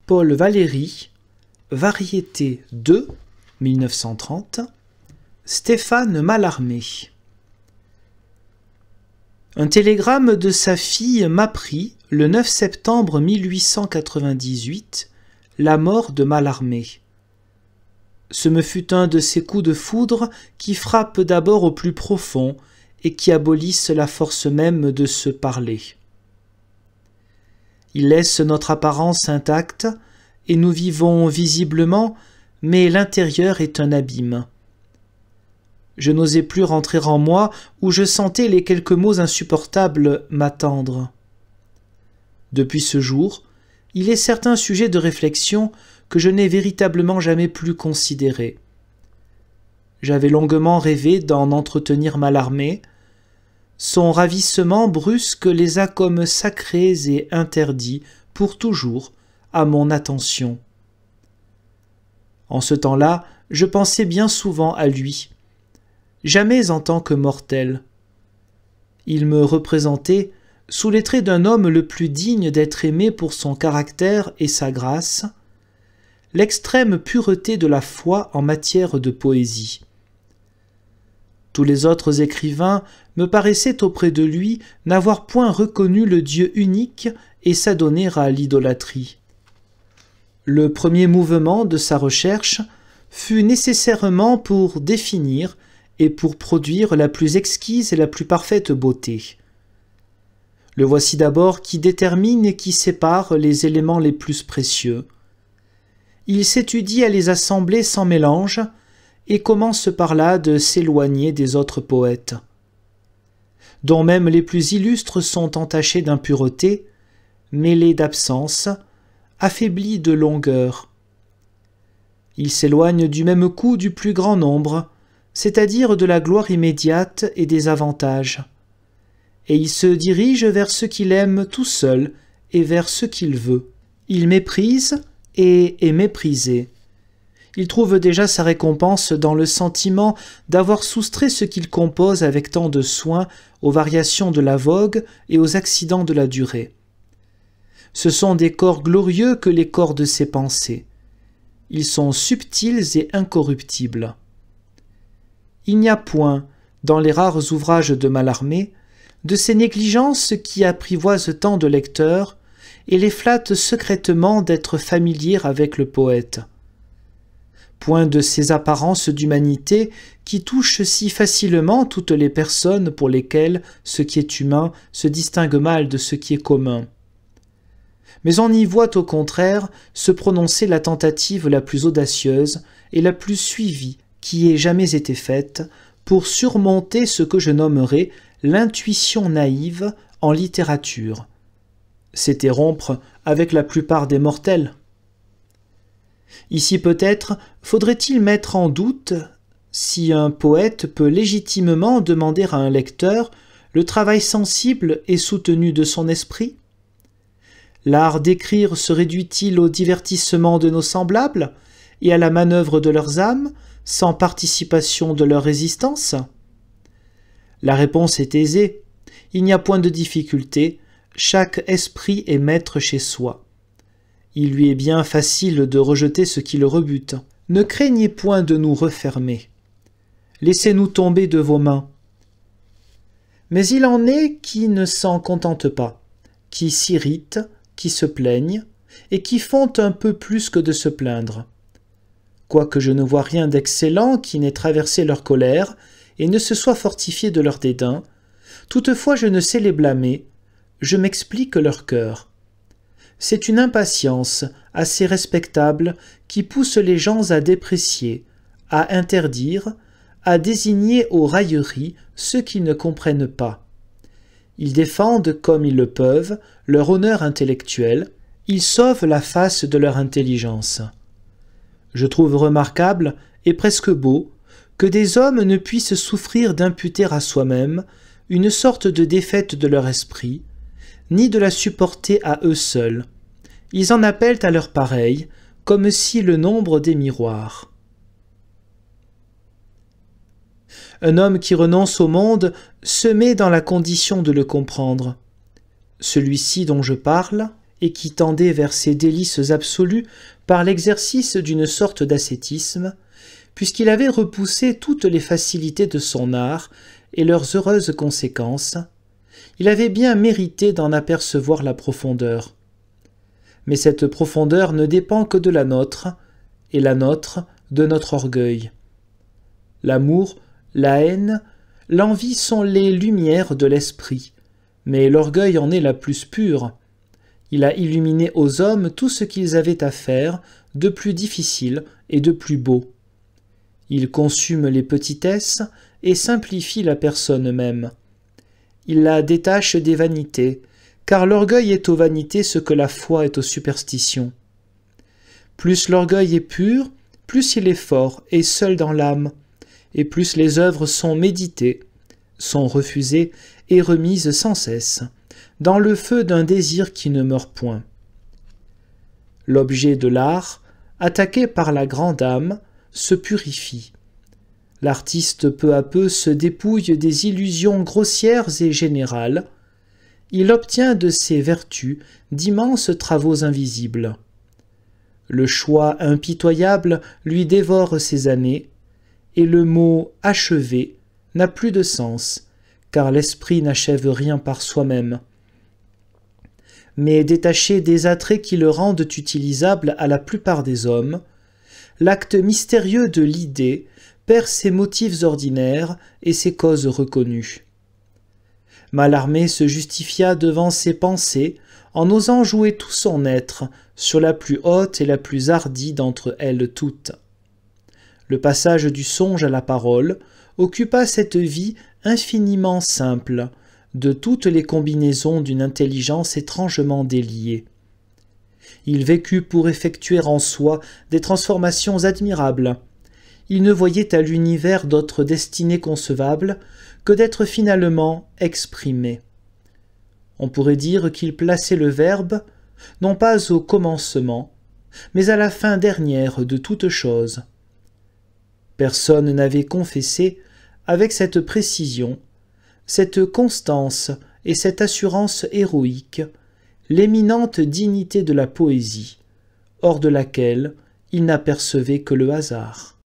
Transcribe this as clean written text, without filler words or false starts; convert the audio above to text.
Paul Valéry, Variété 2, 1930, Stéphane Mallarmé. Un télégramme de sa fille m'apprit, le 9 septembre 1898, la mort de Mallarmé. Ce me fut un de ces coups de foudre qui frappent d'abord au plus profond et qui abolissent la force même de se parler. Il laisse notre apparence intacte et nous vivons visiblement, mais l'intérieur est un abîme. Je n'osais plus rentrer en moi où je sentais les quelques mots insupportables m'attendre. Depuis ce jour, il est certains sujets de réflexion que je n'ai véritablement jamais plus considérés. J'avais longuement rêvé d'en entretenir Mallarmé. Son ravissement brusque les a comme sacrés et interdits pour toujours à mon attention. En ce temps-là, je pensais bien souvent à lui, jamais en tant que mortel. Il me représentait, sous les traits d'un homme le plus digne d'être aimé pour son caractère et sa grâce, l'extrême pureté de la foi en matière de poésie. Tous les autres écrivains me paraissaient auprès de lui n'avoir point reconnu le Dieu unique et s'adonner à l'idolâtrie. Le premier mouvement de sa recherche fut nécessairement pour définir et pour produire la plus exquise et la plus parfaite beauté. Le voici d'abord qui détermine et qui sépare les éléments les plus précieux. Il s'étudie à les assembler sans mélange et commence par là de s'éloigner des autres poètes, dont même les plus illustres sont entachés d'impureté, mêlés d'absence, affaiblis de longueur. Il s'éloigne du même coup du plus grand nombre, c'est-à-dire de la gloire immédiate et des avantages, et il se dirige vers ce qu'il aime tout seul et vers ce qu'il veut. Il méprise et est méprisé. Il trouve déjà sa récompense dans le sentiment d'avoir soustrait ce qu'il compose avec tant de soin aux variations de la vogue et aux accidents de la durée. Ce sont des corps glorieux que les corps de ses pensées. Ils sont subtils et incorruptibles. Il n'y a point, dans les rares ouvrages de Mallarmé, de ces négligences qui apprivoisent tant de lecteurs et les flattent secrètement d'être familiers avec le poète. Point de ces apparences d'humanité qui touchent si facilement toutes les personnes pour lesquelles ce qui est humain se distingue mal de ce qui est commun. Mais on y voit au contraire se prononcer la tentative la plus audacieuse et la plus suivie qui ait jamais été faite pour surmonter ce que je nommerais l'intuition naïve en littérature. C'était rompre avec la plupart des mortels. Ici peut-être faudrait-il mettre en doute si un poète peut légitimement demander à un lecteur le travail sensible et soutenu de son esprit. L'art d'écrire se réduit-il au divertissement de nos semblables et à la manœuvre de leurs âmes, sans participation de leur résistance? La réponse est aisée. Il n'y a point de difficulté. Chaque esprit est maître chez soi. Il lui est bien facile de rejeter ce qui le rebute. Ne craignez point de nous refermer. Laissez-nous tomber de vos mains. Mais il en est qui ne s'en contentent pas, qui s'irritent, qui se plaignent, et qui font un peu plus que de se plaindre. Quoique je ne vois rien d'excellent qui n'ait traversé leur colère et ne se soit fortifié de leur dédain, toutefois je ne sais les blâmer, je m'explique leur cœur. C'est une impatience assez respectable qui pousse les gens à déprécier, à interdire, à désigner aux railleries ceux qui ne comprennent pas. Ils défendent, comme ils le peuvent, leur honneur intellectuel, ils sauvent la face de leur intelligence. Je trouve remarquable et presque beau que des hommes ne puissent souffrir d'imputer à soi-même une sorte de défaite de leur esprit, ni de la supporter à eux seuls. Ils en appellent à leurs pareils, comme si le nombre des miroirs. Un homme qui renonce au monde se met dans la condition de le comprendre. Celui-ci dont je parle et qui tendait vers ces délices absolues par l'exercice d'une sorte d'ascétisme, puisqu'il avait repoussé toutes les facilités de son art et leurs heureuses conséquences, il avait bien mérité d'en apercevoir la profondeur. Mais cette profondeur ne dépend que de la nôtre, et la nôtre de notre orgueil. L'amour, la haine, l'envie sont les lumières de l'esprit, mais l'orgueil en est la plus pure. Il a illuminé aux hommes tout ce qu'ils avaient à faire de plus difficile et de plus beau. Il consume les petitesses et simplifie la personne même. Il la détache des vanités, car l'orgueil est aux vanités ce que la foi est aux superstitions. Plus l'orgueil est pur, plus il est fort et seul dans l'âme, et plus les œuvres sont méditées, sont refusées et remises sans cesse, dans le feu d'un désir qui ne meurt point. L'objet de l'art, attaqué par la grande âme, se purifie. L'artiste peu à peu se dépouille des illusions grossières et générales. Il obtient de ses vertus d'immenses travaux invisibles. Le choix impitoyable lui dévore ses années, et le mot « achevé » n'a plus de sens, car l'esprit n'achève rien par soi-même. Mais détaché des attraits qui le rendent utilisable à la plupart des hommes, l'acte mystérieux de l'idée perd ses motifs ordinaires et ses causes reconnues. Mallarmé se justifia devant ses pensées en osant jouer tout son être sur la plus haute et la plus hardie d'entre elles toutes. Le passage du songe à la parole occupa cette vie infiniment simple, de toutes les combinaisons d'une intelligence étrangement déliée. Il vécut pour effectuer en soi des transformations admirables. Il ne voyait à l'univers d'autre destinée concevable que d'être finalement exprimé. On pourrait dire qu'il plaçait le verbe, non pas au commencement, mais à la fin dernière de toute chose. Personne n'avait confessé, avec cette précision, cette constance et cette assurance héroïque, l'éminente dignité de la poésie, hors de laquelle il n'apercevait que le hasard.